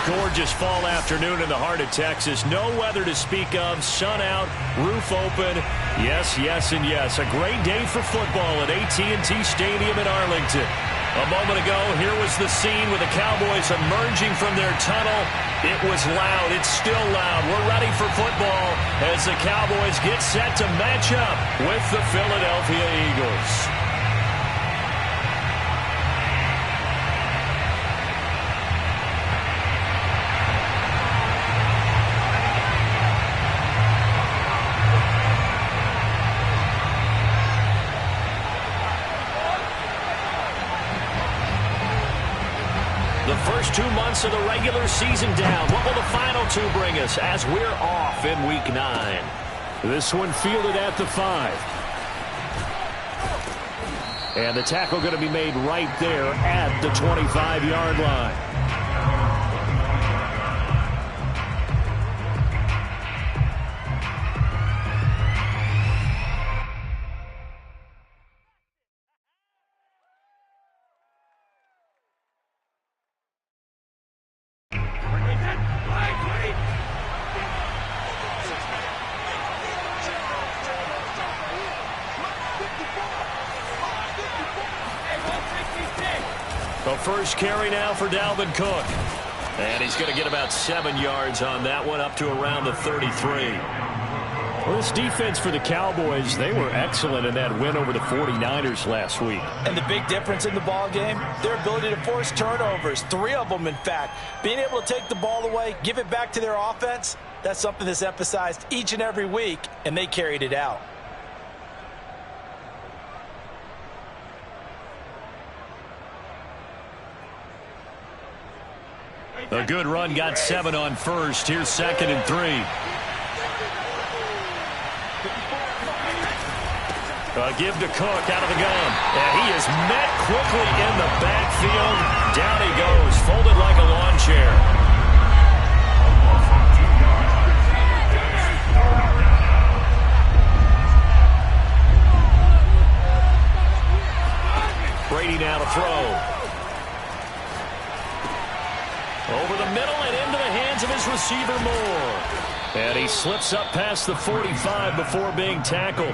Gorgeous fall afternoon in the heart of Texas. No weather to speak of. Sun out, roof open. Yes, yes, and yes. A great day for football at AT&T Stadium in Arlington. A moment ago, here was the scene with the Cowboys emerging from their tunnel. It was loud. It's still loud. We're ready for football as the Cowboys get set to match up with the Philadelphia Eagles. The first 2 months of the regular season down. What will the final two bring us as we're off in Week 9? This one fielded at the 5. And the tackle going to be made right there at the 25-yard line. The first carry now for Dalvin Cook. And he's going to get about 7 yards on that one, up to around the 33. Well, this defense for the Cowboys, they were excellent in that win over the 49ers last week. And the big difference in the ball game, their ability to force turnovers, 3 of them in fact. Being able to take the ball away, give it back to their offense, that's something that's emphasized each and every week, and they carried it out. A good run, got 7 on first. Here's 2nd and 3. A give to Cook out of the gun. And he is met quickly in the backfield. Down he goes, folded like a lawn chair. Brady now to throw. Over the middle and into the hands of his receiver Moore. And he slips up past the 45 before being tackled.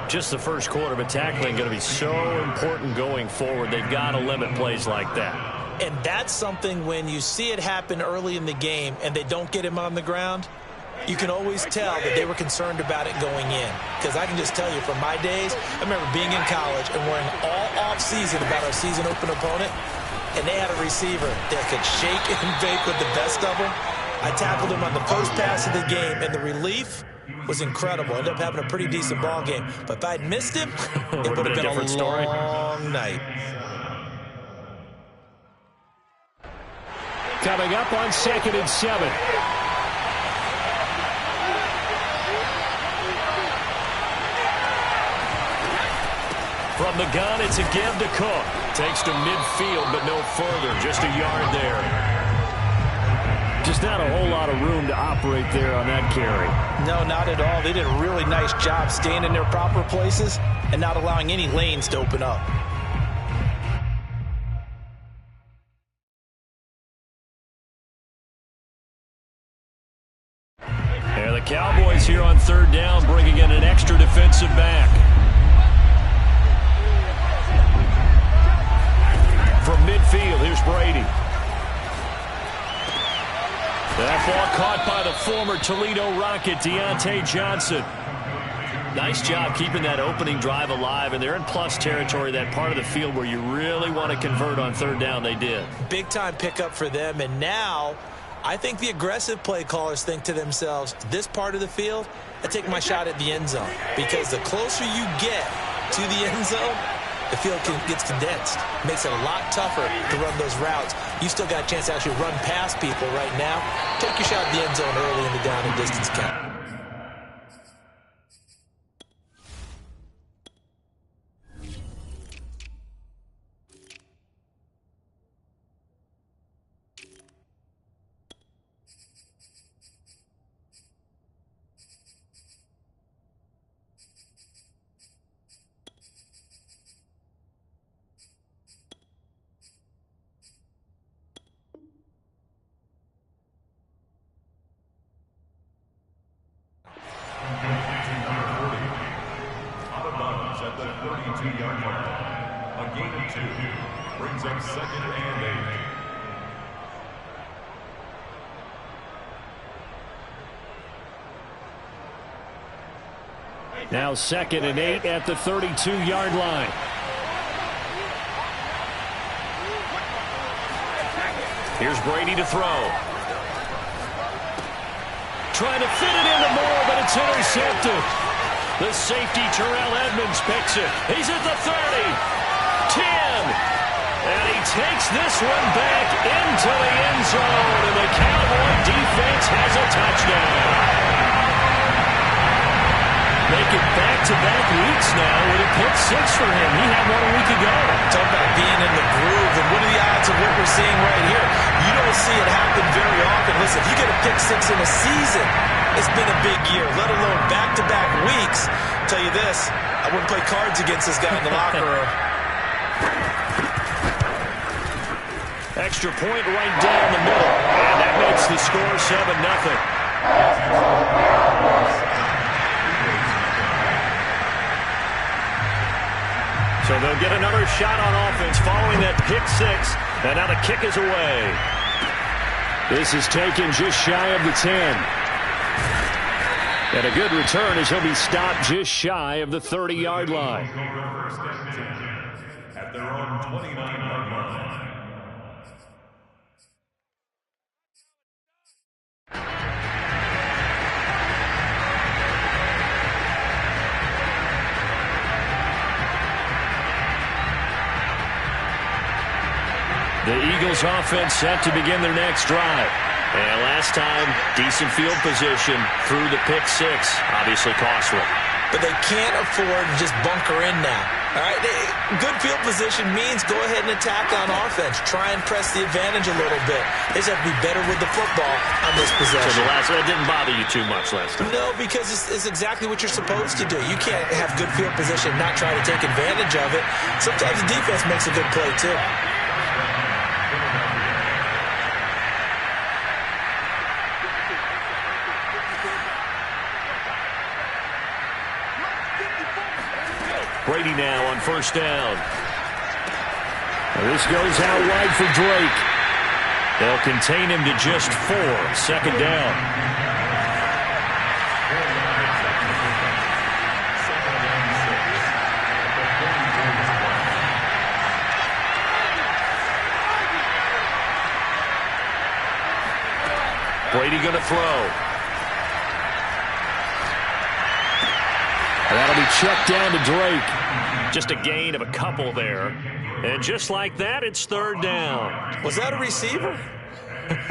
Just the first quarter, but tackling going to be so important going forward. They've got to limit plays like that. And that's something when you see it happen early in the game and they don't get him on the ground, you can always tell that they were concerned about it going in. Because I can just tell you from my days, I remember being in college and worrying all off-season about our season open opponent. And they had a receiver that could shake and bake with the best of them. I tackled him on the first pass of the game, and the relief was incredible. Ended up having a pretty decent ball game. But if I'd missed him, it would have been a long night. Coming up on 2nd and 7. From the gun, it's a give to Cook. Takes to midfield, but no further. Just a yard there. Just not a whole lot of room to operate there on that carry. No, not at all. They did a really nice job staying in their proper places and not allowing any lanes to open up. And the Cowboys here on 3rd down, bringing in an extra defensive back. From midfield, here's Brady. That ball caught by the former Toledo Rocket, Deontay Johnson. Nice job keeping that opening drive alive, and they're in plus territory, that part of the field where you really want to convert on third down. They did. Big-time pickup for them, and now I think the aggressive play callers think to themselves, this part of the field, I take my shot at the end zone, because the closer you get to the end zone, the field gets condensed. Makes it a lot tougher to run those routes. You still got a chance to actually run past people right now. Take your shot at the end zone early in the down and distance count. At the 32-yard line. A gain of 2 brings up 2nd and 8. Now 2nd and 8 at the 32-yard line. Here's Brady to throw. Trying to fit it into Moore, but it's intercepted. The safety, Terrell Edmonds, picks it. He's at the 30, 10, and he takes this one back into the end zone, and the Cowboy defense has a touchdown. Make it back-to-back weeks now with a pick 6 for him. He had one a week ago. Talk about being in the groove, and what are the odds of what we're seeing right here? You don't see it happen very often. Listen, if you get a pick 6 in a season, it's been a big year, let alone back-to-back weeks. I'll tell you this, I wouldn't play cards against this guy in the locker room. Extra point right down the middle, and that makes the score 7-0. So they'll get another shot on offense following that pick 6, and now the kick is away. This is taken just shy of the 10. And a good return as he'll be stopped just shy of the 30-yard line. At their own 29-yard line. The Eagles offense set to begin their next drive. And last time, decent field position through the pick 6. Obviously costly. But they can't afford to just bunker in now. All right, good field position means go ahead and attack on offense. Try and press the advantage a little bit. They just have to be better with the football on this possession. So that didn't bother you too much last time? No, because it's exactly what you're supposed to do. You can't have good field position and not try to take advantage of it. Sometimes the defense makes a good play, too. Brady now on first down. This goes out wide for Drake. They'll contain him to just 4. 2nd down. Brady going to throw. And that'll be checked down to Drake. Just a gain of a couple there. And just like that, it's 3rd down. Was that a receiver?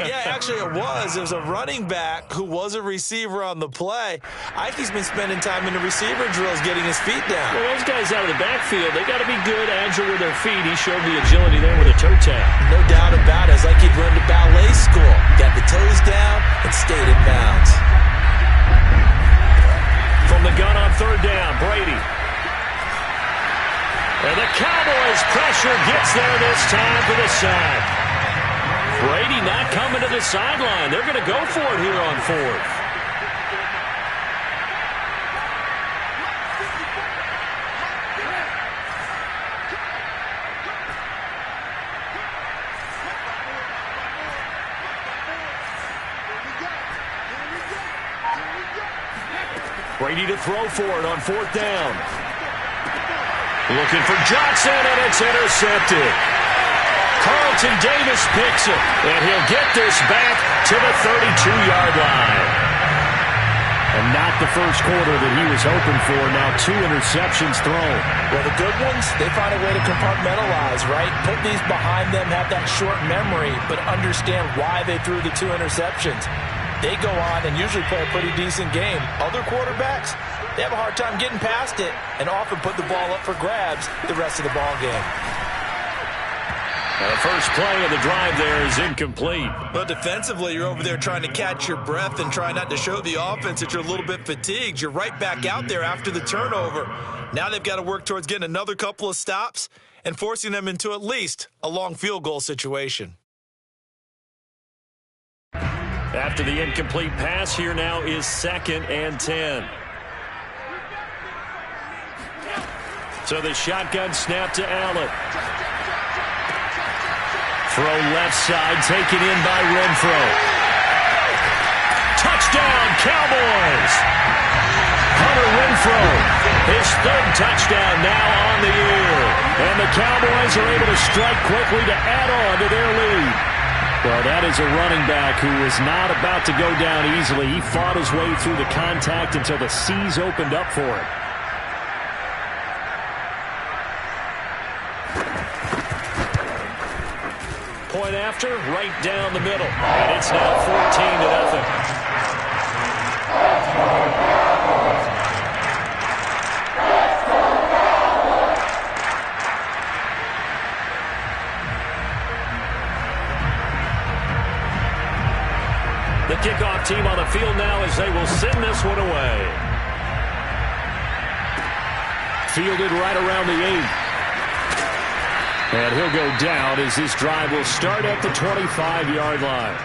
Yeah, actually it was. It was a running back who was a receiver on the play. Ike's been spending time in the receiver drills getting his feet down. Well, those guys out of the backfield, they got to be good, agile with their feet. He showed the agility there with a toe tap. No doubt about it. It's like he'd run to ballet school. Got the toes down and stayed in bounds. From the gun on 3rd down, Brady. And the Cowboys pressure gets there this time to the side. Brady not coming to the sideline. They're going to go for it here on 4th. Brady to throw for it on 4th down. Looking for Johnson, and it's intercepted. Carlton Davis picks it, and he'll get this back to the 32-yard line. And not the first quarter that he was hoping for. Now 2 interceptions thrown. Well, the good ones, they find a way to compartmentalize, right? Put these behind them, have that short memory, but understand why they threw the 2 interceptions. They go on and usually play a pretty decent game. Other quarterbacks, they have a hard time getting past it and often put the ball up for grabs the rest of the ball game. The first play of the drive there is incomplete. But defensively, you're over there trying to catch your breath and try not to show the offense that you're a little bit fatigued. You're right back out there after the turnover. Now they've got to work towards getting another couple of stops and forcing them into at least a long field goal situation. After the incomplete pass, here now is 2nd and 10. So the shotgun snap to Allen. Throw left side, taken in by Renfro. Touchdown, Cowboys! Hunter Renfro, his 3rd touchdown now on the year. And the Cowboys are able to strike quickly to add on to their lead. Well, that is a running back who was not about to go down easily. He fought his way through the contact until the seas opened up for him. Point after, right down the middle. And it's now 14-0. The kickoff team on the field now as they will send this one away. Fielded right around the 8. And he'll go down as this drive will start at the 25-yard line.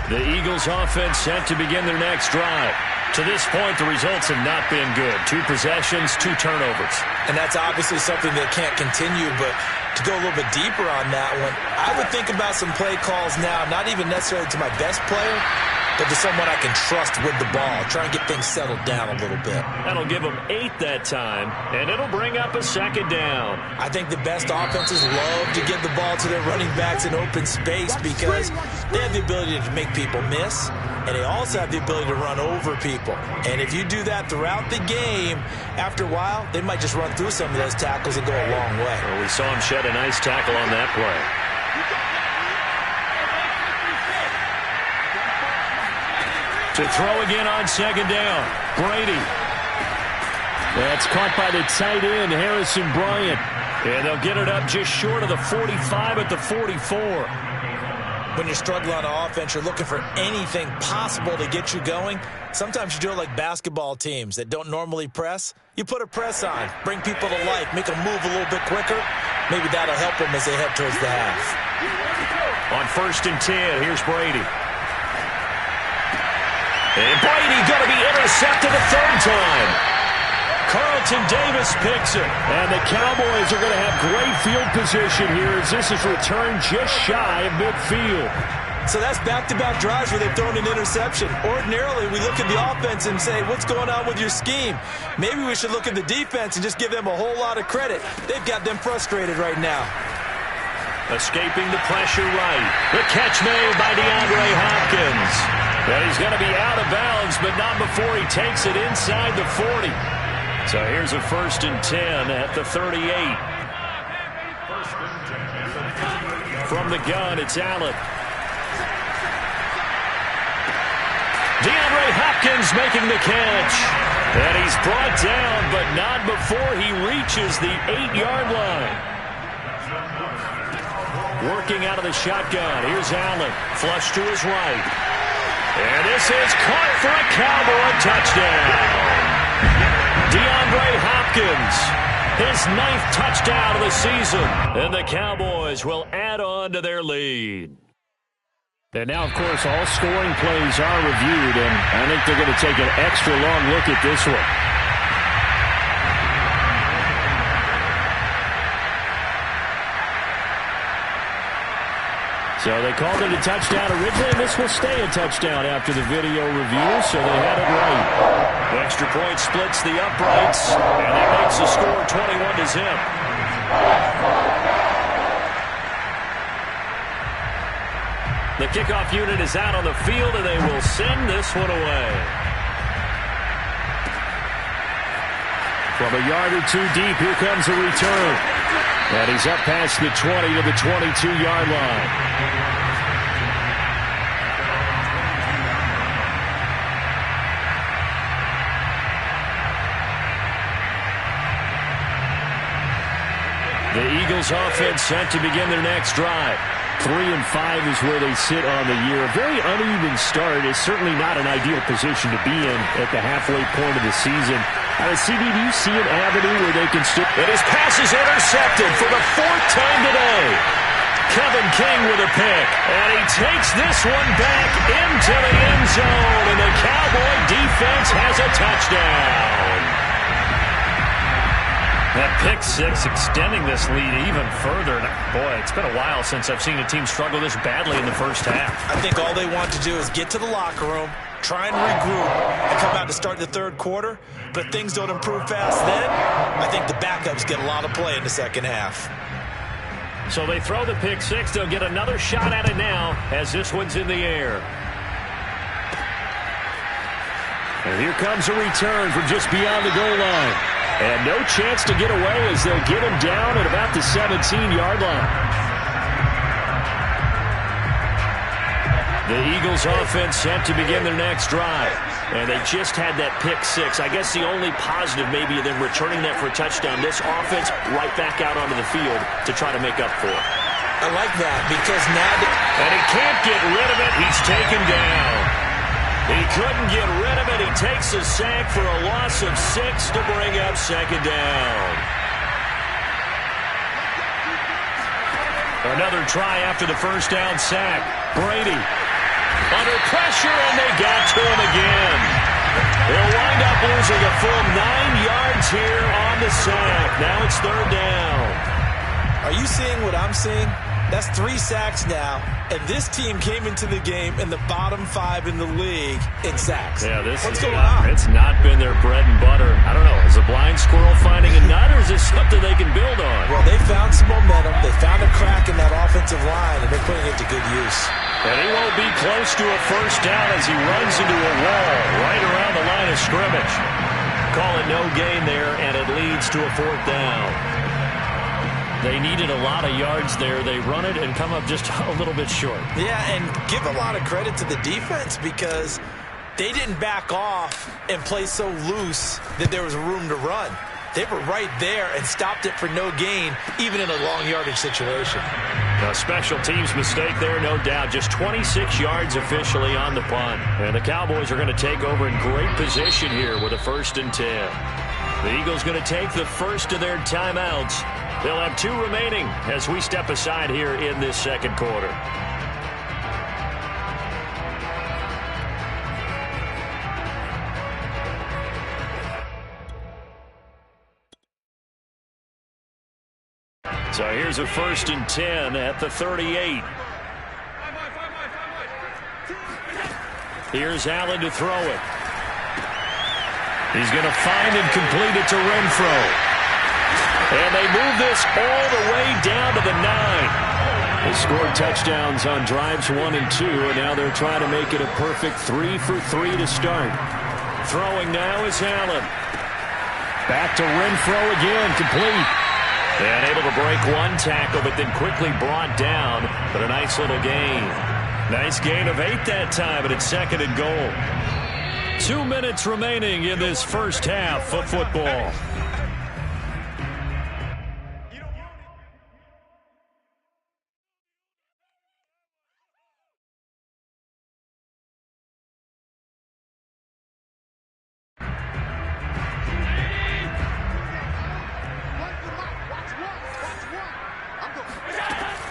The Eagles offense set to begin their next drive. To this point, the results have not been good. 2 possessions, 2 turnovers. And that's obviously something that can't continue, but to go a little bit deeper on that one, I would think about some play calls now, not even necessarily to my best player, but to someone I can trust with the ball. Try and get things settled down a little bit. That'll give them 8 that time, and it'll bring up a 2nd down. I think the best offenses love to get the ball to their running backs in open space because they have the ability to make people miss, and they also have the ability to run over people. And if you do that throughout the game, after a while, they might just run through some of those tackles and go a long way. Well, we saw him shed a nice tackle on that play. To throw again on 2nd down. Brady. That's caught by the tight end, Harrison Bryant. And they'll get it up just short of the 45 at the 44. When you're struggling on offense, you're looking for anything possible to get you going. Sometimes you do it like basketball teams that don't normally press. You put a press on, bring people to life, make them move a little bit quicker. Maybe that'll help them as they head towards the half. On 1st and 10, here's Brady. And Brady going to be intercepted a 3rd time. Carlton Davis picks it. And the Cowboys are going to have great field position here as this is returned just shy of midfield. So that's back-to-back drives where they've thrown an interception. Ordinarily, we look at the offense and say, what's going on with your scheme? Maybe we should look at the defense and just give them a whole lot of credit. They've got them frustrated right now. Escaping the pressure right. The catch made by DeAndre Hopkins. And he's going to be out of bounds, but not before he takes it inside the 40. So here's a 1st and 10 at the 38. From the gun, it's Allen. DeAndre Hopkins making the catch. And he's brought down, but not before he reaches the 8-yard line. Working out of the shotgun. Here's Allen. Flush to his right. And this is caught for a Cowboy touchdown. DeAndre Hopkins, his 9th touchdown of the season. And the Cowboys will add on to their lead. And now, of course, all scoring plays are reviewed, and I think they're going to take an extra long look at this one. So they called it a touchdown originally, and this will stay a touchdown after the video review, so they had it right. The extra point splits the uprights, and that makes the score 21-0. The kickoff unit is out on the field, and they will send this one away. From a yard or two deep, here comes a return. And he's up past the 20 to the 22-yard line. The Eagles offense set to begin their next drive. 3-5 is where they sit on the year. A very uneven start is certainly not an ideal position to be in at the halfway point of the season. CD, do you see an avenue where they can still... And his pass is intercepted for the 4th time today. Kevin King with a pick. And he takes this one back into the end zone. And the Cowboy defense has a touchdown. That pick six extending this lead even further. Boy, it's been a while since I've seen a team struggle this badly in the first half. I think all they want to do is get to the locker room, try and regroup, and come out to start the third quarter. But if things don't improve fast then, I think the backups get a lot of play in the second half. So they throw the pick six. They'll get another shot at it now as this one's in the air. And here comes a return from just beyond the goal line. And no chance to get away as they'll get him down at about the 17-yard line. The Eagles offense set to begin their next drive. And they just had that pick six. I guess the only positive maybe of them returning that for a touchdown. This offense right back out onto the field to try to make up for it. I like that because now... And he can't get rid of it. He's taken down. He couldn't get rid of it. He takes a sack for a loss of 6 to bring up second down. Another try after the first down sack. Brady under pressure, and they got to him again. They'll wind up losing a full 9 yards here on the sack. Now it's third down. Are you seeing what I'm seeing? That's 3 sacks now, and this team came into the game in the bottom 5 in the league in sacks. Yeah, What's going on? It's not been their bread and butter. I don't know. Is a blind squirrel finding a nut, or is this something they can build on? Well, they found some momentum. They found a crack in that offensive line, and they're putting it to good use. And he won't be close to a first down as he runs into a wall right around the line of scrimmage. Call it no gain there, and it leads to a 4th down. They needed a lot of yards there. They run it and come up just a little bit short. Yeah, and give a lot of credit to the defense because they didn't back off and play so loose that there was room to run. They were right there and stopped it for no gain, even in a long yardage situation. A special teams mistake there, no doubt. Just 26 yards officially on the punt. And the Cowboys are going to take over in great position here with a 1st and 10. The Eagles going to take the first of their timeouts. They'll have 2 remaining as we step aside here in this second quarter. So here's a 1st and 10 at the 38. Here's Allen to throw it. He's going to find and complete it to Renfro. And they move this all the way down to the 9. They scored touchdowns on drives 1 and 2, and now they're trying to make it a perfect 3 for 3 to start. Throwing now is Allen. Back to Renfro again, complete. And able to break 1 tackle, but then quickly brought down. But a nice little gain. Nice gain of 8 that time, and it's 2nd and goal. 2 minutes remaining in this first half of football.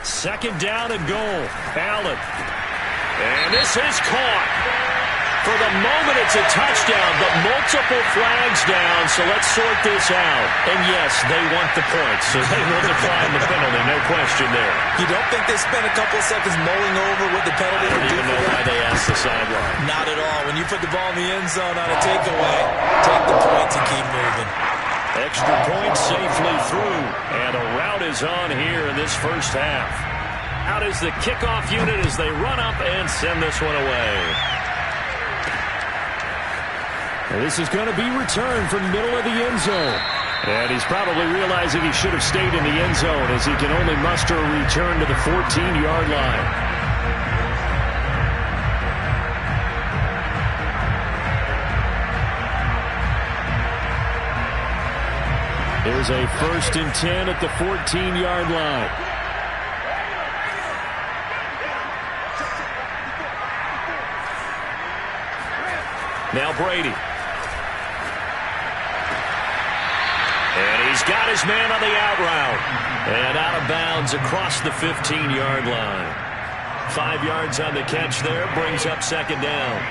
Second down and goal. Allen And this is caught. For the moment, it's a touchdown, but multiple flags down, so let's sort this out. And yes, they want the points, so they will decline the penalty, no question there. You don't think they spent a couple of seconds mulling over what the penalty would do? I don't even know why they asked the sideline. Not at all. When you put the ball in the end zone on a takeaway, take the points and keep moving. Extra point safely through, and a rout is on here in this first half. Out is the kickoff unit as they run up and send this one away. And this is going to be returned from the middle of the end zone. And he's probably realizing he should have stayed in the end zone as he can only muster a return to the 14-yard line. There's a 1st and 10 at the 14-yard line. Now Brady. And he's got his man on the out route. And out of bounds across the 15-yard line. 5 yards on the catch there. Brings up 2nd down.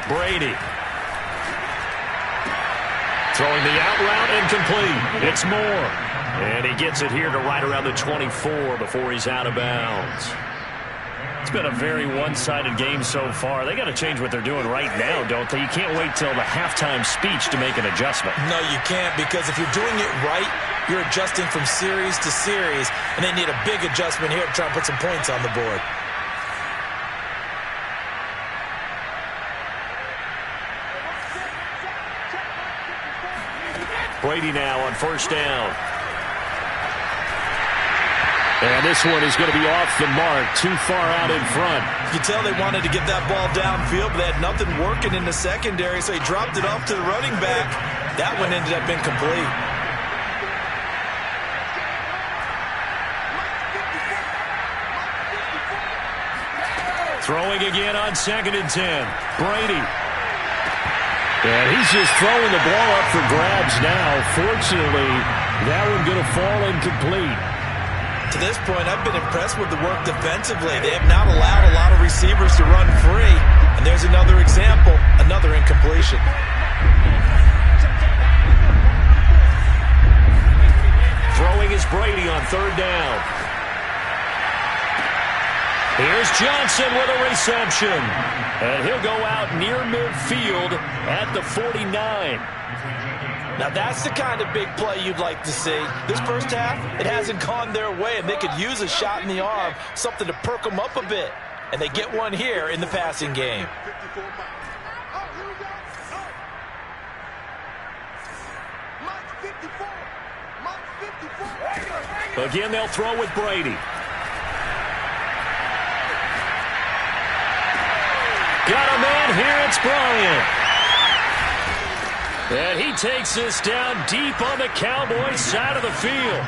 Brady. Throwing the out route incomplete. It's Moore. And he gets it here to right around the 24 before he's out of bounds. It's been a very one-sided game so far. They got to change what they're doing right now, don't they? You can't wait till the halftime speech to make an adjustment. No, you can't, because if you're doing it right, you're adjusting from series to series, and they need a big adjustment here to try and put some points on the board. Brady now on 1st down. And this one is going to be off the mark, too far out in front. You tell they wanted to get that ball downfield, but they had nothing working in the secondary, so he dropped it off to the running back. That one ended up incomplete. Throwing again on 2nd and 10. Brady. And he's just throwing the ball up for grabs now. Fortunately, that one going to fall incomplete. To this point, I've been impressed with the work defensively. They have not allowed a lot of receivers to run free. And there's another example, another incompletion. Throwing is Brady on 3rd down. Here's Johnson with a reception. And he'll go out near midfield at the 49. Now that's the kind of big play you'd like to see. This first half, it hasn't gone their way, and they could use a shot in the arm, something to perk them up a bit. And they get one here in the passing game. Again, they'll throw with Brady. Got a man here, it's Bryant. And he takes this down deep on the Cowboys side of the field.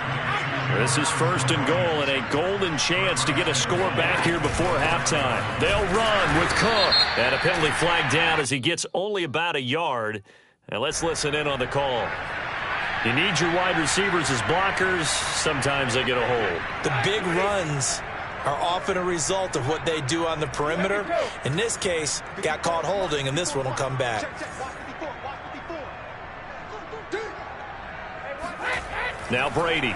This is 1st and goal and a golden chance to get a score back here before halftime. They'll run with Cook. And a penalty flag down as he gets only about a yard. And let's listen in on the call. You need your wide receivers as blockers. Sometimes they get a hold. The big runs are often a result of what they do on the perimeter. In this case, got caught holding, and this one will come back. Now Brady.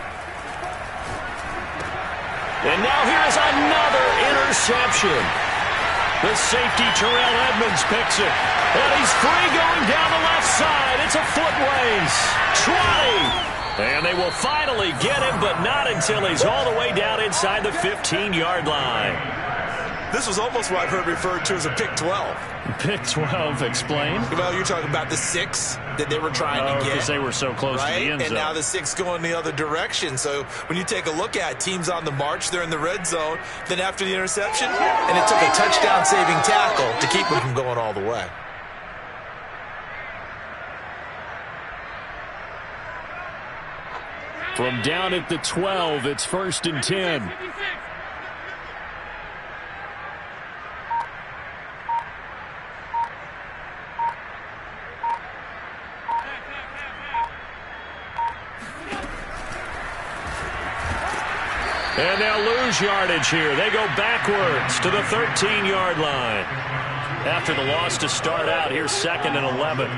And now here's another interception. The safety, Terrell Edmonds, picks it. And he's free going down the left side. It's a foot race. 20. And they will finally get him, but not until he's all the way down inside the 15-yard line. This was almost what I've heard referred to as a pick 12. Pick 12, explain. Well, you're talking about the 6 that they were trying to get. Because they were so close to the end zone. And now the 6 going the other direction. So when you take a look at teams on the march, they're in the red zone. Then after the interception, and it took a touchdown-saving tackle to keep them from going all the way. From down at the 12, it's 1st and 10. And they'll lose yardage here. They go backwards to the 13-yard line. After the loss to start out, here's 2nd and 11.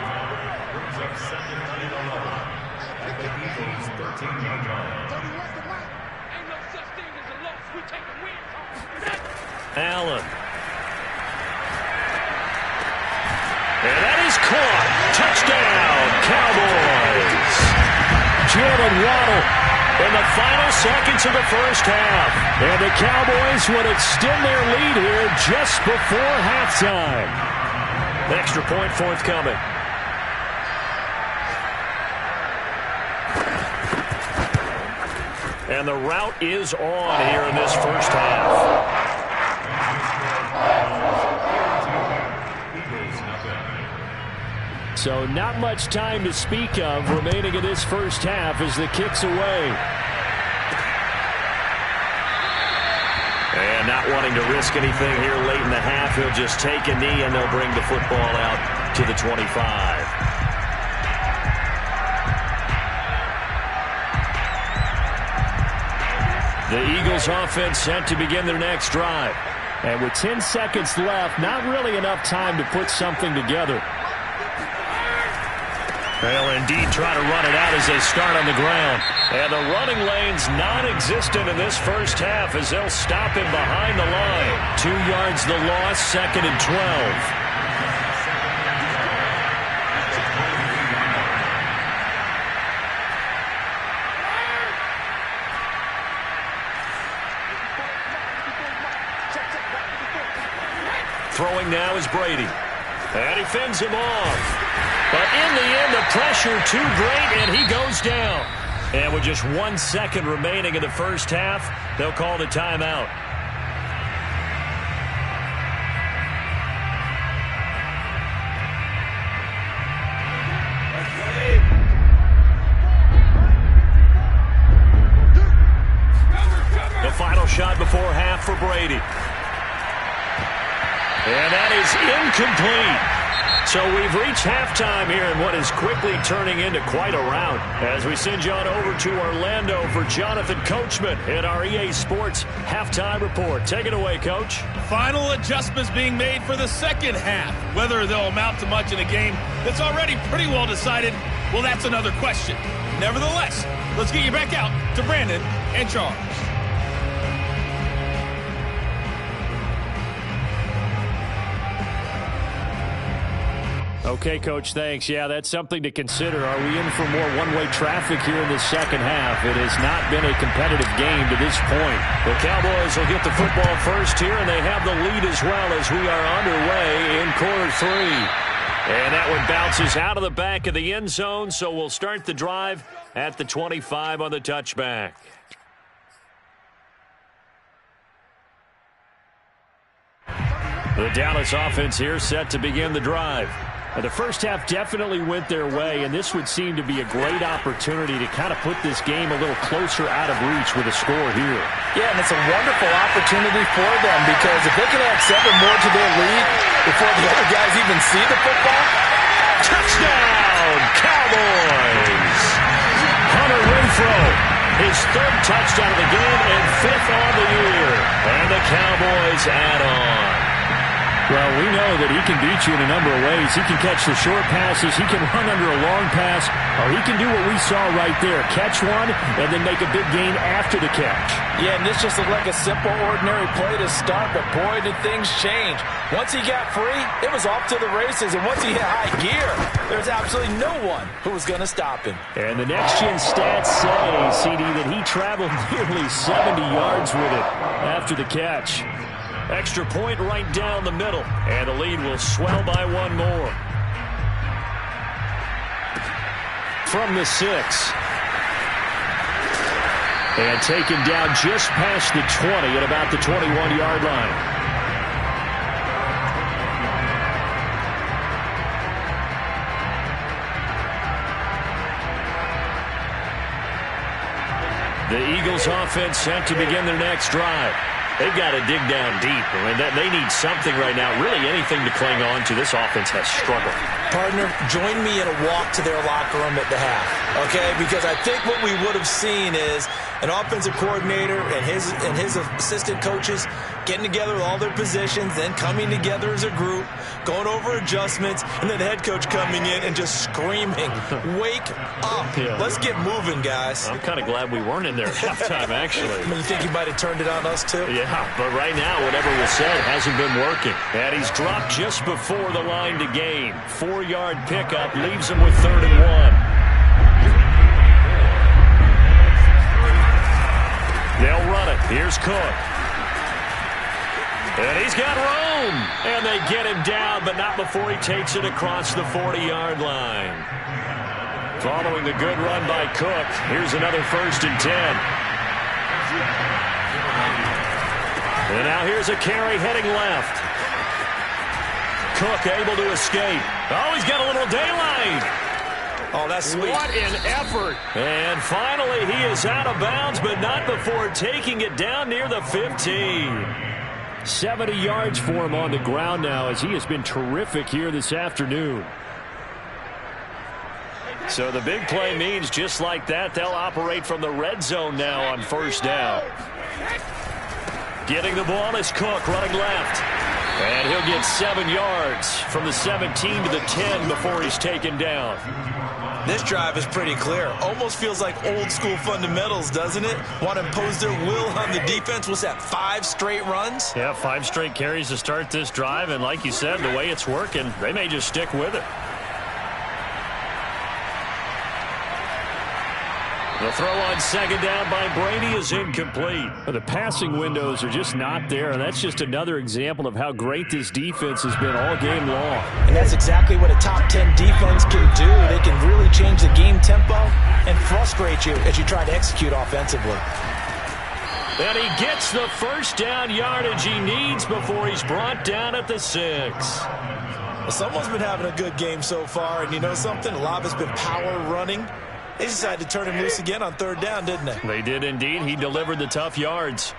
Allen. And that is caught. Touchdown, Cowboys. Jalen Waddle in the final seconds of the first half. And the Cowboys would extend their lead here just before halftime. Extra point forthcoming. And the route is on here in this first half. So not much time to speak of remaining in this first half as the kick's away. And not wanting to risk anything here late in the half, he'll just take a knee and they'll bring the football out to the 25. The Eagles offense set to begin their next drive. And with 10 seconds left, not really enough time to put something together. They'll indeed try to run it out as they start on the ground. And the running lane's non-existent in this first half as they'll stop him behind the line. 2 yards the loss, 2nd and 12. Throwing now is Brady. And he fends him off. But in the end, the pressure too great, and he goes down. And with just 1 second remaining in the first half, they'll call the timeout. The final shot before half for Brady. And that is incomplete. So we've reached halftime here in what is quickly turning into quite a rout. As we send you on over to Orlando for Jonathan Coachman in our EA Sports Halftime Report. Take it away, Coach. Final adjustments being made for the second half. Whether they'll amount to much in a game that's already pretty well decided, well, that's another question. Nevertheless, let's get you back out to Brandon and Charles. Okay, Coach, thanks. Yeah, that's something to consider. Are we in for more one-way traffic here in the second half? It has not been a competitive game to this point. The Cowboys will get the football first here, and they have the lead as well as we are underway in quarter 3. And that one bounces out of the back of the end zone, so we'll start the drive at the 25 on the touchback. The Dallas offense here set to begin the drive. And the first half definitely went their way, and this would seem to be a great opportunity to kind of put this game a little closer out of reach with a score here. Yeah, and it's a wonderful opportunity for them because if they can add 7 more to their lead before the other guys even see the football. Touchdown, Cowboys! Hunter Renfrow, his 3rd touchdown of the game and 5th on the year. And the Cowboys add on. Well, we know that he can beat you in a number of ways. He can catch the short passes, he can run under a long pass, or he can do what we saw right there, catch one and then make a big gain after the catch. Yeah, and this just looked like a simple, ordinary play to start, but boy, did things change. Once he got free, it was off to the races, and once he hit high gear, there's absolutely no one who was going to stop him. And the next-gen stats say, CD, that he traveled nearly 70 yards with it after the catch. Extra point right down the middle, and the lead will swell by 1 more. From the 6. And taken down just past the 20 at about the 21-yard line. The Eagles offense set to begin their next drive. They've got to dig down deep. I mean, they need something right now, really anything to cling on to. This offense has struggled. Partner, join me in a walk to their locker room at the half, okay? Because I think what we would have seen is an offensive coordinator and his assistant coaches getting together with all their positions, then coming together as a group, going over adjustments, and then the head coach coming in and just screaming, wake up. Yeah. Let's get moving, guys. I'm kind of glad we weren't in there at halftime, actually. I mean, you think he might have turned it on us, too? Yeah, but right now, whatever was said hasn't been working. And he's dropped just before the line to gain. 4-yard pickup leaves him with 3rd and 1. They'll run it. Here's Cook. And he's got room. And they get him down, but not before he takes it across the 40-yard line. Following the good run by Cook, here's another 1st and 10. And now here's a carry heading left. Cook able to escape. Oh, he's got a little daylight. Oh, that's sweet. What an effort. And finally, he is out of bounds, but not before taking it down near the 15. 70 yards for him on the ground now, as he has been terrific here this afternoon. So the big play means just like that, they'll operate from the red zone now on 1st down. Getting the ball is Cook running left. And he'll get 7 yards from the 17 to the 10 before he's taken down. This drive is pretty clear. Almost feels like old school fundamentals, doesn't it? Want to impose their will on the defense. What's that, 5 straight runs? Yeah, 5 straight carries to start this drive. And like you said, the way it's working, they may just stick with it. The throw on 2nd down by Brady is incomplete. The passing windows are just not there, and that's just another example of how great this defense has been all game long. And that's exactly what a top 10 defense can do. They can really change the game tempo and frustrate you as you try to execute offensively. And he gets the 1st down yardage he needs before he's brought down at the 6. Well, someone's been having a good game so far, and you know something? A lot of it's been power running. They decided to turn him loose again on 3rd down, didn't they? They did indeed. He delivered the tough yards.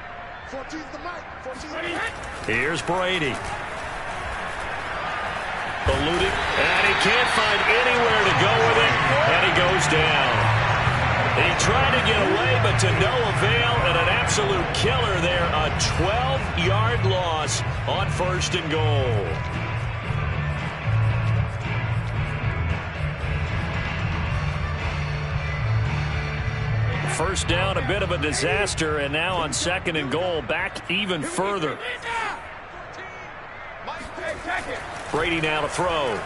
Here's Brady. Eluding, and he can't find anywhere to go with it, and he goes down. He tried to get away, but to no avail, and an absolute killer there. A 12-yard loss on 1st and goal. 1st down, a bit of a disaster, and now on 2nd and goal, back even further. Brady now to throw.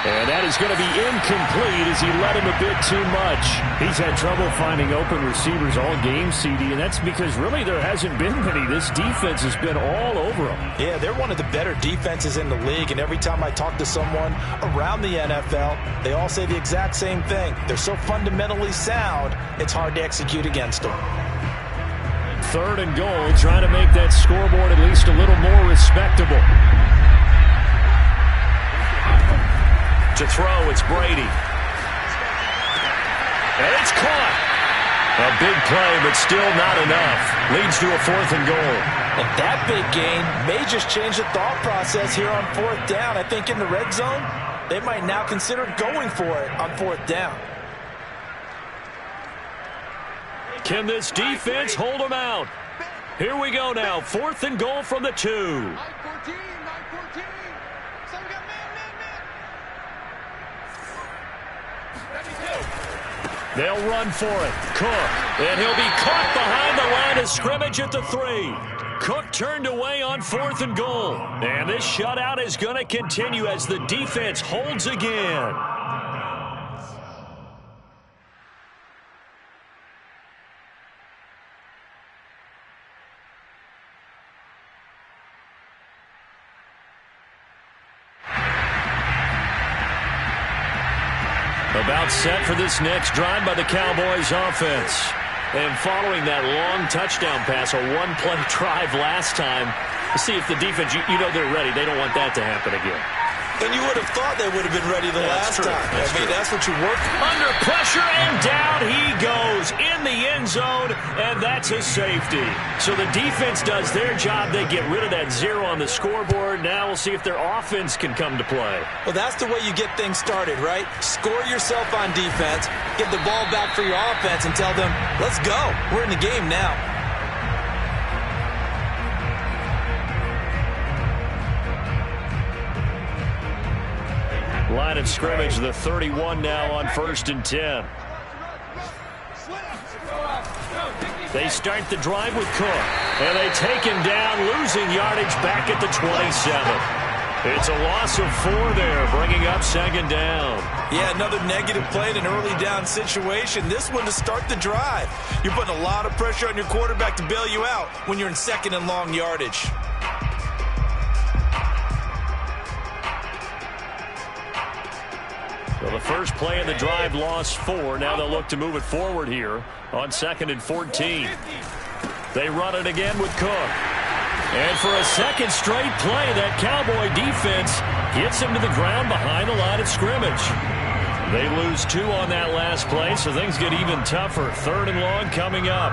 And that is going to be incomplete as he let him a bit too much. He's had trouble finding open receivers all game, CD, and that's because really there hasn't been many. This defense has been all over them. Yeah, they're one of the better defenses in the league, and every time I talk to someone around the NFL, they all say the exact same thing. They're so fundamentally sound, it's hard to execute against them. 3rd and goal, trying to make that scoreboard at least a little more respectable. To throw, it's Brady. And it's caught. A big play, but still not enough. Leads to a 4th and goal. And that big gain may just change the thought process here on 4th down. I think in the red zone, they might now consider going for it on 4th down. Can this defense hold them out? Here we go now. 4th and goal from the 2. They'll run for it. Cook. And he'll be caught behind the line of scrimmage at the 3. Cook turned away on 4th and goal. And this shutout is going to continue as the defense holds again. About set for this next drive by the Cowboys offense. And following that long touchdown pass, a one-play drive last time, to see if the defense, you know they're ready. They don't want that to happen again. And you would have thought they would have been ready the last time. That's what you work for. Under pressure, and down he goes in the end zone, and that's a safety. So the defense does their job. They get rid of that 0 on the scoreboard. Now we'll see if their offense can come to play. Well, that's the way you get things started, right? Score yourself on defense, get the ball back for your offense, and tell them, let's go. We're in the game now. Line of scrimmage, the 31 now on 1st and 10. They start the drive with Cook, and they take him down, losing yardage back at the 27. It's a loss of 4 there, bringing up 2nd down. Yeah, another negative play in an early down situation. This one to start the drive. You're putting a lot of pressure on your quarterback to bail you out when you're in 2nd and long yardage. Well, the first play of the drive lost 4. Now they'll look to move it forward here on 2nd and 14. They run it again with Cook. And for a second straight play, that Cowboy defense gets him to the ground behind the line of scrimmage. They lose 2 on that last play, so things get even tougher. 3rd and long coming up.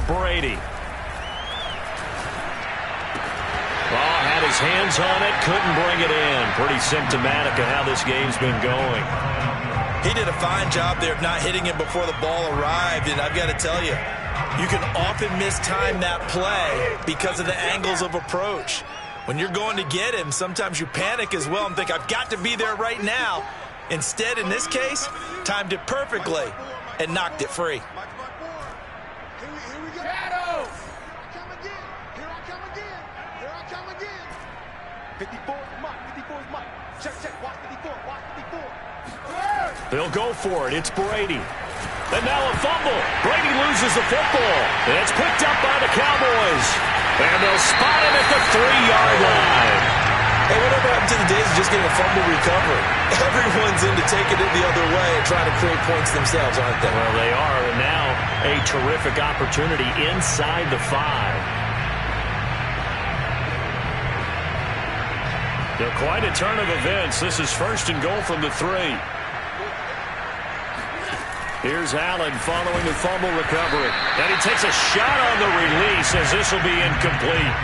Brady. Had his hands on it, couldn't bring it in. Pretty symptomatic of how this game's been going. He did a fine job there of not hitting him before the ball arrived, and I've got to tell you, you can often mistime that play because of the angles of approach. When you're going to get him, sometimes you panic as well and think, I've got to be there right now. Instead, in this case, timed it perfectly and knocked it free. 54 is Mike. 54 is Mike. Check, check. Watch 54. Watch 54. They'll go for it. It's Brady. And now a fumble. Brady loses the football. And it's picked up by the Cowboys. And they'll spot him at the 3-yard line. Hey, whatever happened to the days of just getting a fumble recovery? Everyone's into taking it the other way and trying to create points themselves, aren't they? Well, they are. And now a terrific opportunity inside the 5. Quite a turn of events. This is 1st and goal from the 3. Here's Allen following the fumble recovery. And he takes a shot on the release as this will be incomplete.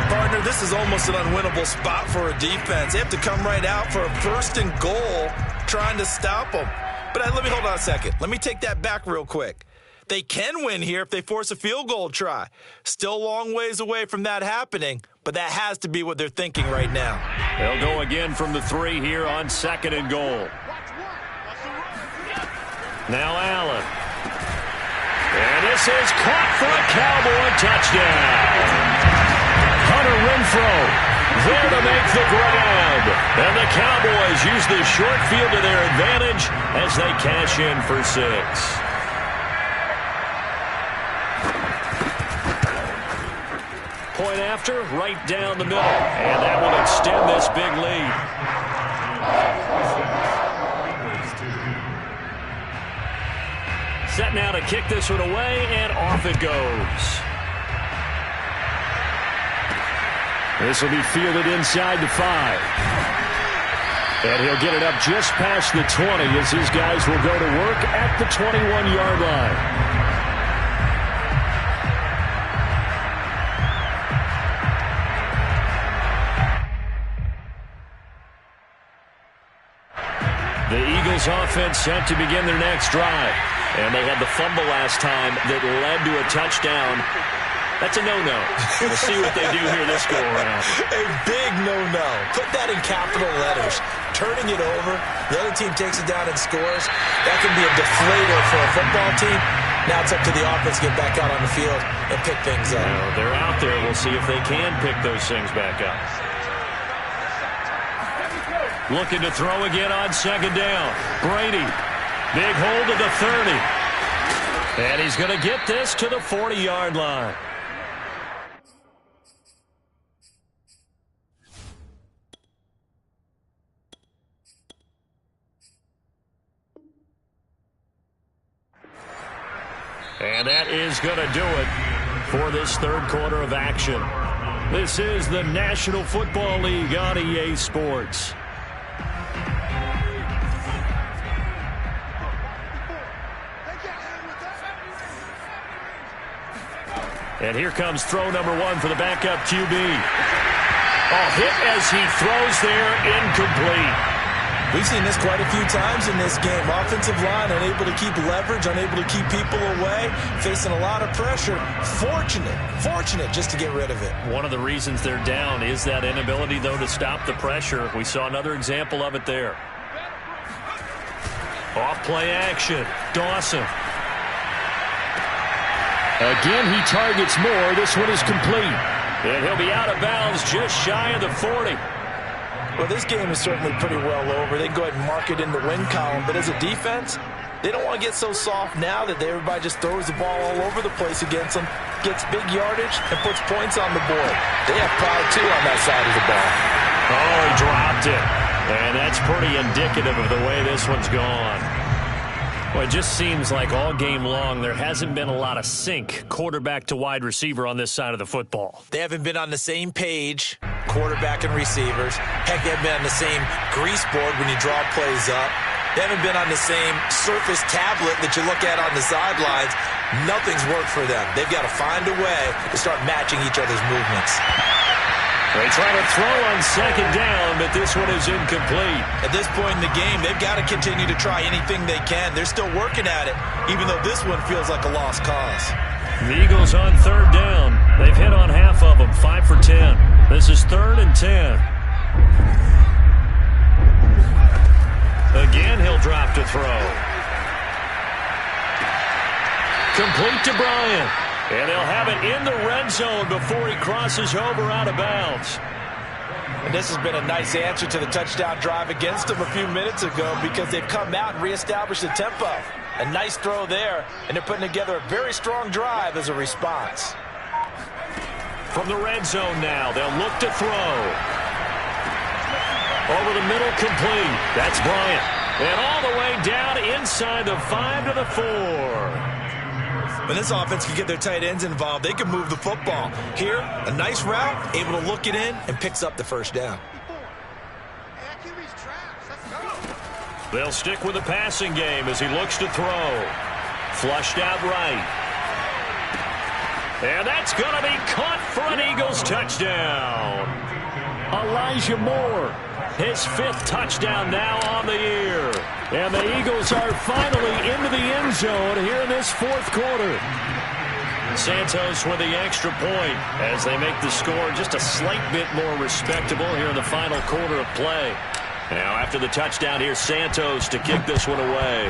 Partner, this is almost an unwinnable spot for a defense. They have to come right out for a 1st and goal trying to stop them. But let me hold on a second. Let me take that back real quick. They can win here if they force a field goal try. Still a long ways away from that happening, but that has to be what they're thinking right now. They'll go again from the 3 here on 2nd and goal. Now Allen. And this is caught for a Cowboy touchdown. Hunter Renfrow there to make the grab. And the Cowboys use the short field to their advantage as they cash in for 6. Point after, right down the middle. And that will extend this big lead. Set now to kick this one away, and off it goes. This will be fielded inside the 5. And he'll get it up just past the 20 as his guys will go to work at the 21-yard line. The Eagles offense set to begin their next drive. And they had the fumble last time that led to a touchdown. That's a no-no. We'll see what they do here this go-around. A big no-no. Put that in capital letters. Turning it over, the other team takes it down and scores. That can be a deflator for a football team. Now it's up to the offense to get back out on the field and pick things up. Well, they're out there. We'll see if they can pick those things back up. Looking to throw again on 2nd down. Brady, big hold of the 30. And he's going to get this to the 40-yard line. And that is going to do it for this third quarter of action. This is the National Football League on EA Sports. And here comes throw number one for the backup QB. Oh, hit as he throws there, incomplete. We've seen this quite a few times in this game. Offensive line unable to keep leverage, unable to keep people away, facing a lot of pressure. Fortunate just to get rid of it. One of the reasons they're down is that inability, though, to stop the pressure. We saw another example of it there. Off play action. Dawson. Again, he targets more. This one is complete. And he'll be out of bounds just shy of the 40. Well, this game is certainly pretty well over. They can go ahead and mark it in the win column. But as a defense, they don't want to get so soft now that everybody just throws the ball all over the place against them, gets big yardage, and puts points on the board. They have pride, too, on that side of the ball. Oh, he dropped it. And that's pretty indicative of the way this one's gone. Well, it just seems like all game long there hasn't been a lot of sync quarterback to wide receiver on this side of the football. They haven't been on the same page, quarterback and receivers. Heck, they haven't been on the same grease board when you draw plays up. They haven't been on the same surface tablet that you look at on the sidelines. Nothing's worked for them. They've got to find a way to start matching each other's movements. They try to throw on second down, but this one is incomplete. At this point in the game, they've got to continue to try anything they can. They're still working at it, even though this one feels like a lost cause. The Eagles on third down. They've hit on half of them, 5 for 10. This is 3rd and 10. Again, he'll drop to throw. Complete to Bryant. And they'll have it in the red zone before he crosses over out of bounds. And this has been a nice answer to the touchdown drive against them a few minutes ago because they've come out and reestablished the tempo. A nice throw there, and they're putting together a very strong drive as a response. From the red zone now, they'll look to throw. Over the middle, complete. That's Bryant. And all the way down inside the 5 to the 4. When this offense can get their tight ends involved, they can move the football. Here, a nice route, able to look it in, and picks up the first down. They'll stick with the passing game as he looks to throw. Flushed out right. And that's going to be caught for an Eagles touchdown. Elijah Moore, his 5th touchdown now on the year. And the Eagles are finally into the end zone here in this 4th quarter. Santos with the extra point as they make the score just a slight bit more respectable here in the final quarter of play. Now after the touchdown, here's Santos to kick this one away.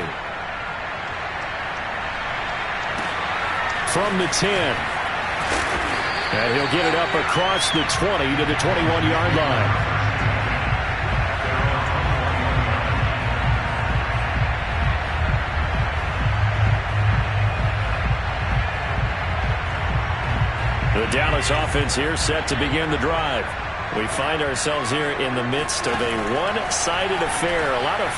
From the 10. And he'll get it up across the 20 to the 21-yard line. The Dallas offense here set to begin the drive. We find ourselves here in the midst of a one-sided affair. A lot of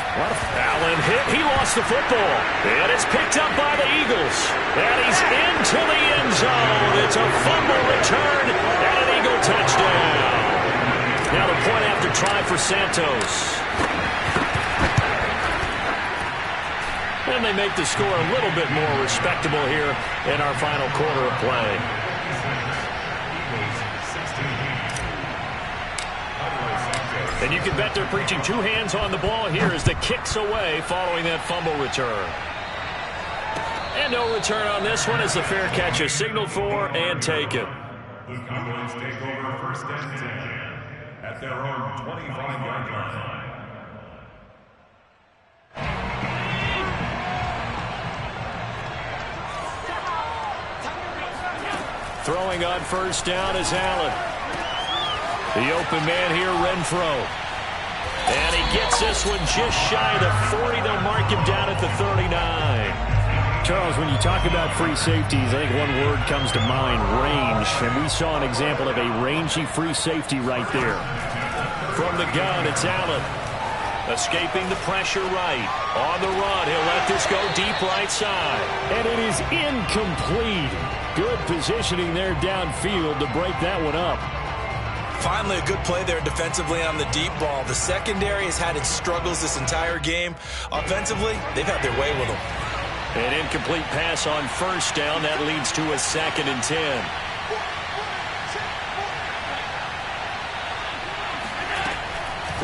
Allen hit. He lost the football. And it's picked up by the Eagles. And he's into the end zone. It's a fumble return and an Eagle touchdown. Now the point after try for Santos. And they make the score a little bit more respectable here in our final quarter of play. And you can bet they're preaching 2 hands on the ball here as the kick's away following that fumble return. And no return on this one as the fair catch is signaled for and taken. The Cowboys take over 1st and 10 at their own 25-yard line. Throwing on 1st down is Allen. The open man here, Renfro. And he gets this one just shy of the 40. They'll mark him down at the 39. Charles, when you talk about free safeties, I think one word comes to mind, range. And we saw an example of a rangy free safety right there. From the gun, it's Allen. Escaping the pressure right. On the run, he'll let this go deep right side. And it is incomplete. Good positioning there downfield to break that one up. Finally, a good play there defensively on the deep ball. The secondary has had its struggles this entire game. Offensively, they've had their way with them. An incomplete pass on first down. That leads to a 2nd and 10.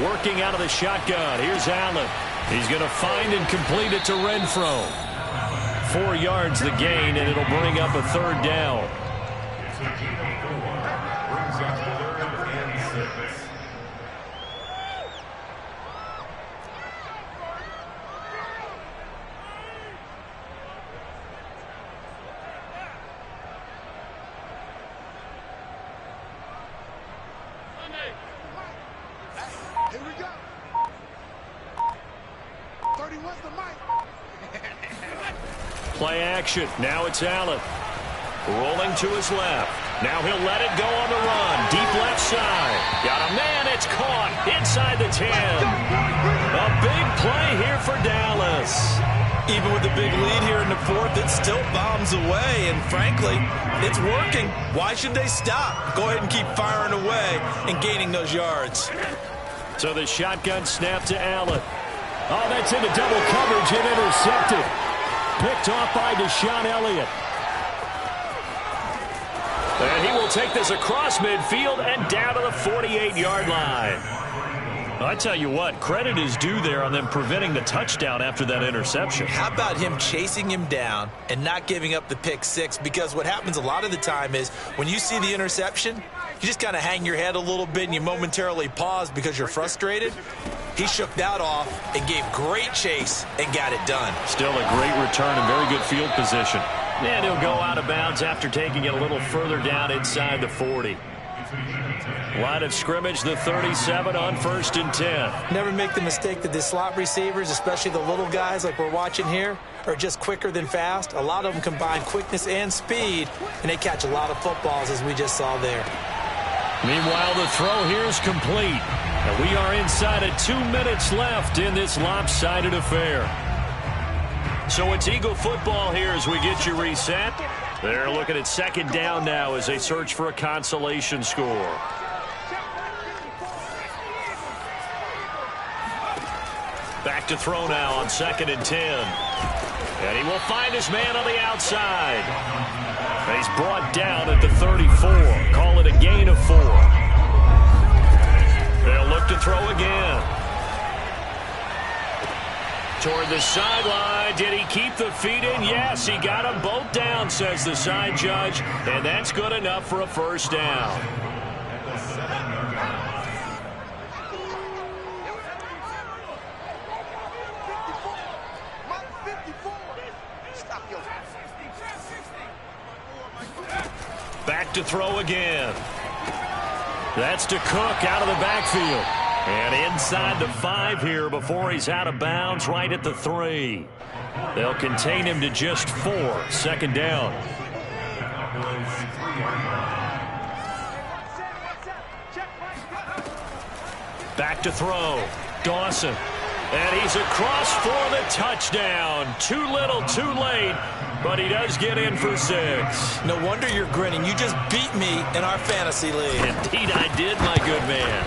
Working out of the shotgun. Here's Allen. He's going to find and complete it to Renfro. 4 yards the gain, and it'll bring up a 3rd down. Here we go. 31's the mic. Play action. Now it's Allen. Rolling to his left. Now he'll let it go on the run. Deep left side. Got a man. It's caught inside the 10. A big play here for Dallas. Even with the big lead here in the 4th, it still bombs away. And frankly, it's working. Why should they stop? Go ahead and keep firing away and gaining those yards. So the shotgun snap to Allen. Oh, that's into double coverage and intercepted. Picked off by Deshaun Elliott. And he will take this across midfield and down to the 48-yard line. I tell you what, credit is due there on them preventing the touchdown after that interception. How about him chasing him down and not giving up the pick 6? Because what happens a lot of the time is when you see the interception, you just kind of hang your head a little bit and you momentarily pause because you're frustrated. He shook that off and gave great chase and got it done. Still a great return and very good field position. And he'll go out of bounds after taking it a little further down inside the 40. Line of scrimmage, the 37 on 1st and 10. Never make the mistake that the slot receivers, especially the little guys like we're watching here, are just quicker than fast. A lot of them combine quickness and speed, and they catch a lot of footballs, as we just saw there. Meanwhile, the throw here is complete. And we are inside of 2 minutes left in this lopsided affair. So it's Eagle football here as we get you reset. They're looking at 2nd down now as they search for a consolation score. Back to throw now on 2nd and 10. And he will find his man on the outside. He's brought down at the 34. Call it a gain of 4. They'll look to throw again. Toward the sideline. Did he keep the feet in? Yes, he got them both down, says the side judge. And that's good enough for a 1st down. Back to throw again. That's to Cook out of the backfield. And inside the 5 here before he's out of bounds right at the 3. They'll contain him to just 4. 2nd down. Back to throw. Dawson. And he's across for the touchdown. Too little, too late. But he does get in for 6. No wonder you're grinning. You just beat me in our fantasy league. Indeed I did, my good man.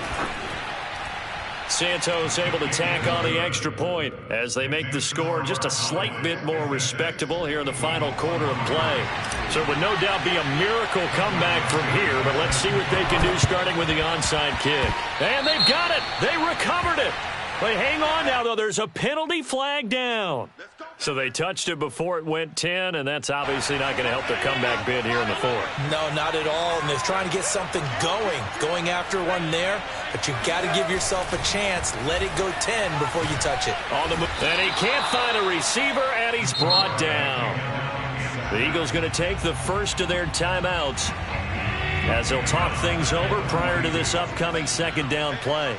Santos able to tack on the extra point as they make the score just a slight bit more respectable here in the final quarter of play. So it would no doubt be a miracle comeback from here, but let's see what they can do starting with the onside kick. And they've got it. They recovered it. But hang on now, though. There's a penalty flag down. So they touched it before it went 10, and that's obviously not going to help their comeback bid here in the 4th. No, not at all. And they're trying to get something going after one there. But you've got to give yourself a chance. Let it go 10 before you touch it. On the move. And he can't find a receiver, and he's brought down. The Eagles going to take the first of their timeouts as they'll talk things over prior to this upcoming 2nd down play.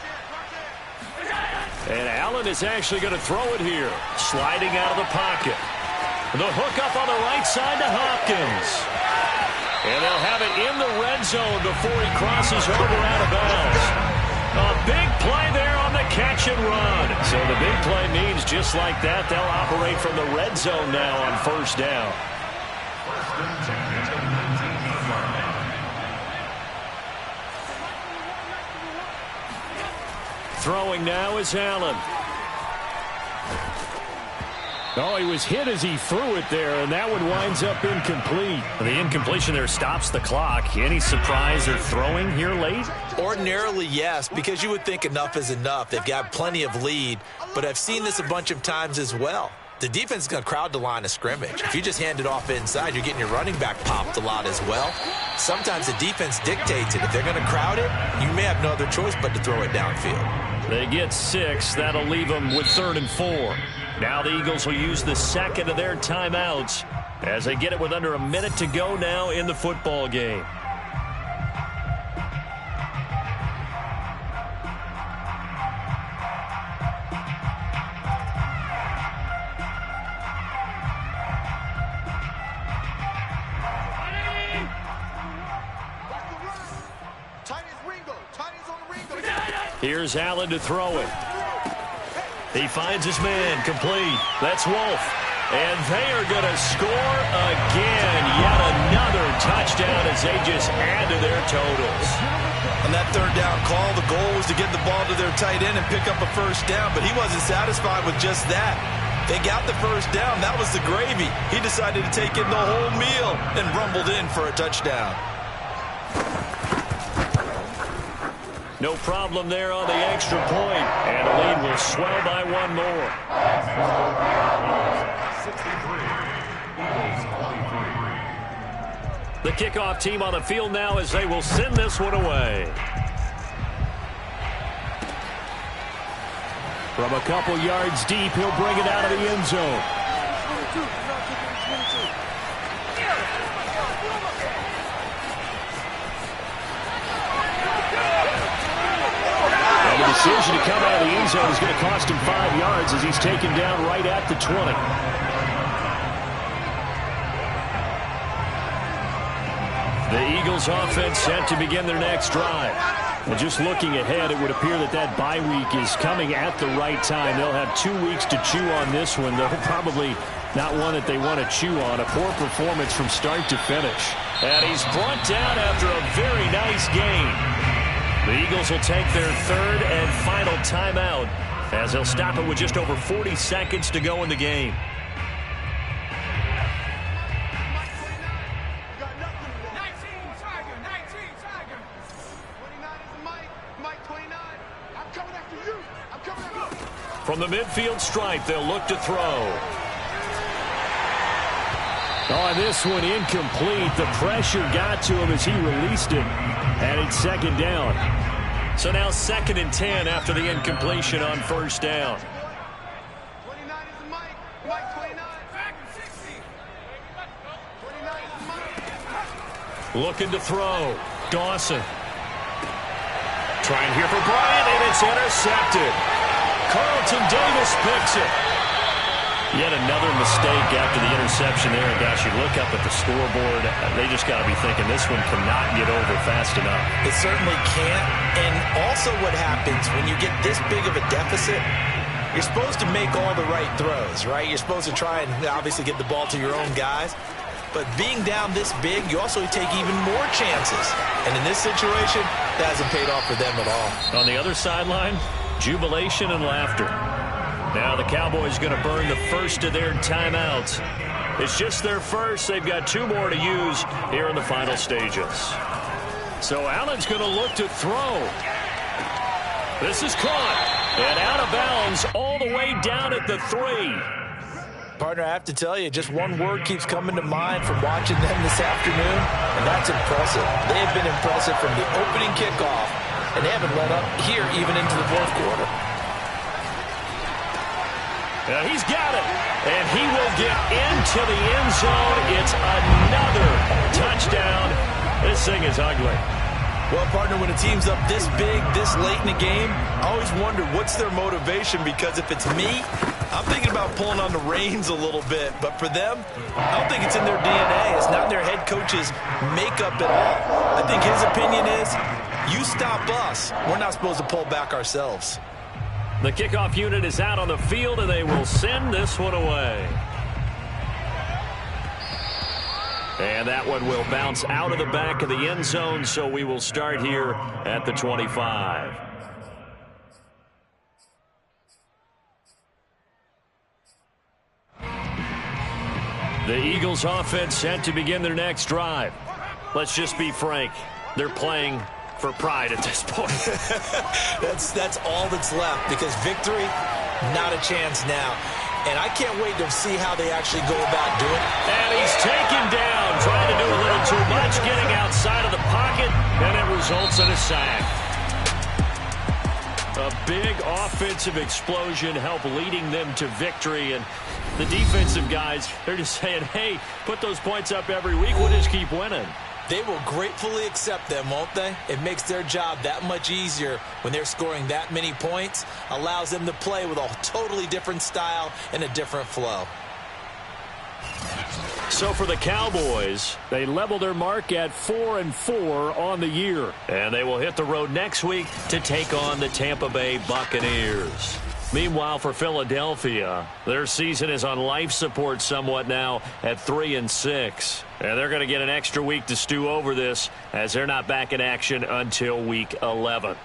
And Allen is actually going to throw it here. Sliding out of the pocket. The hook up on the right side to Hopkins. And they'll have it in the red zone before he crosses over out of bounds. A big play there on the catch and run. So the big play means just like that, they'll operate from the red zone now on first down. Throwing now is Allen. Oh, he was hit as he threw it there, and that one winds up incomplete. The incompletion there stops the clock. Any surprise they're throwing here late? Ordinarily, yes, because you would think enough is enough. They've got plenty of lead, but I've seen this a bunch of times as well. The defense is going to crowd the line of scrimmage. If you just hand it off inside, you're getting your running back popped a lot as well. Sometimes the defense dictates it. If they're going to crowd it, you may have no other choice but to throw it downfield. They get 6. That'll leave them with 3rd and 4. Now the Eagles will use the second of their timeouts as they get it with under a minute to go now in the football game. Here's Allen to throw it. He finds his man, complete. That's Wolf. And they are going to score again. Yet another touchdown as they just add to their totals. On that 3rd down call, the goal was to get the ball to their tight end and pick up a first down, but he wasn't satisfied with just that. They got the first down. That was the gravy. He decided to take in the whole meal and rumbled in for a touchdown. No problem there on the extra point, and the lead will swell by 1 more. 63. The kickoff team on the field now as they will send this one away. From a couple yards deep, he'll bring it out of the end zone. The decision to come out of the end zone is going to cost him 5 yards as he's taken down right at the 20. The Eagles offense set to begin their next drive. And just looking ahead, it would appear that that bye week is coming at the right time. They'll have 2 weeks to chew on this one, though probably not one that they want to chew on. A poor performance from start to finish. And he's brought down after a very nice game. The Eagles will take their 3rd and final timeout as they'll stop it with just over 40 seconds to go in the game. From the midfield stripe, they'll look to throw. On this one, incomplete. The pressure got to him as he released it. And it's 2nd down. So now 2nd and 10 after the incompletion on first down. 29 is the Mike. Mike 29. 60. 29 is the Mike. Looking to throw. Dawson. Trying here for Bryant, and it's intercepted. Carlton Davis picks it. Yet another mistake after the interception there. And gosh, you look up at the scoreboard, they just got to be thinking this one cannot get over fast enough. It certainly can't. And also what happens when you get this big of a deficit, you're supposed to make all the right throws, right? You're supposed to try and obviously get the ball to your own guys. But being down this big, you also take even more chances. And in this situation, that hasn't paid off for them at all. On the other sideline, jubilation and laughter. Now the Cowboys going to burn the first of their timeouts. It's just their first. They've got 2 more to use here in the final stages. So Allen's going to look to throw. This is caught. And out of bounds all the way down at the 3. Partner, I have to tell you, just one word keeps coming to mind from watching them this afternoon, and that's impressive. They have been impressive from the opening kickoff, and they haven't let up here even into the 4th quarter. He's got it, and he will get into the end zone. It's another touchdown. This thing is ugly. Well, partner, when a team's up this big, this late in the game, I always wonder what's their motivation, because if it's me, I'm thinking about pulling on the reins a little bit. But for them, I don't think it's in their DNA. It's not in their head coach's makeup at all. I think his opinion is, You stop us, we're not supposed to pull back ourselves. The kickoff unit is out on the field, and they will send this one away. And that one will bounce out of the back of the end zone, so we will start here at the 25. The Eagles offense set to begin their next drive. Let's just be frank. They're playing for pride at this point. That's all that's left, because victory, not a chance now. And I can't wait to see how they actually go about doing it. And he's taken down, trying to do a little too much, getting outside of the pocket, and it results in a sack. A big offensive explosion helped leading them to victory, and the defensive guys, they're just saying, hey, put those points up every week, we'll just keep winning. They will gratefully accept them, won't they? It makes their job that much easier when they're scoring that many points. Allows them to play with a totally different style and a different flow. So for the Cowboys, they level their mark at 4-4 on the year. And they will hit the road next week to take on the Tampa Bay Buccaneers. Meanwhile, for Philadelphia, their season is on life support somewhat now at 3-6. And they're going to get an extra week to stew over this, as they're not back in action until week 11.